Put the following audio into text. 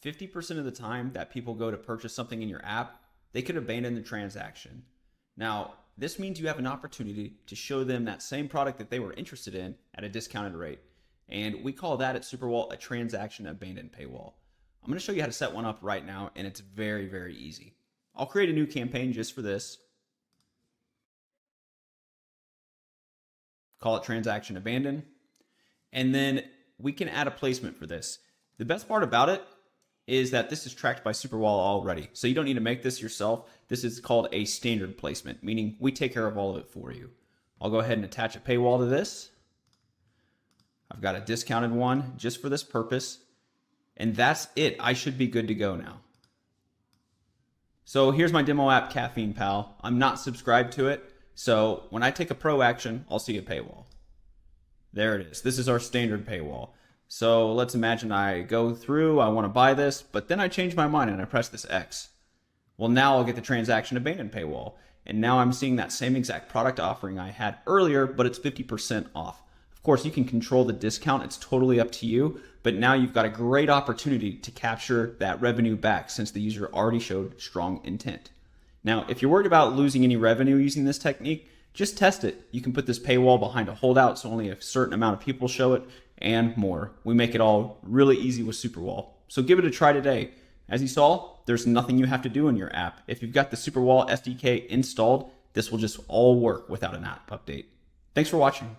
50% of the time that people go to purchase something in your app, they could abandon the transaction. Now, this means you have an opportunity to show them that same product that they were interested in at a discounted rate. And we call that at Superwall a transaction abandoned paywall. I'm going to show you how to set one up right now, and it's very, very easy. I'll create a new campaign just for this. Call it transaction abandoned. And then we can add a placement for this. The best part about it is that this is tracked by Superwall already. So you don't need to make this yourself. This is called a standard placement, meaning we take care of all of it for you. I'll go ahead and attach a paywall to this. I've got a discounted one just for this purpose. And that's it. I should be good to go now. So here's my demo app, Caffeine Pal. I'm not subscribed to it. So when I take a pro action, I'll see a paywall. There it is. This is our standard paywall. So let's imagine I go through, I want to buy this, but then I change my mind and I press this X. Well, now I'll get the transaction abandoned paywall. And now I'm seeing that same exact product offering I had earlier, but it's 50% off. Of course, you can control the discount. It's totally up to you. But now you've got a great opportunity to capture that revenue back since the user already showed strong intent. Now, if you're worried about losing any revenue using this technique, just test it. You can put this paywall behind a holdout so only a certain amount of people show it and more. We make it all really easy with Superwall. So give it a try today. As you saw, there's nothing you have to do in your app. If you've got the Superwall SDK installed, this will just all work without an app update. Thanks for watching.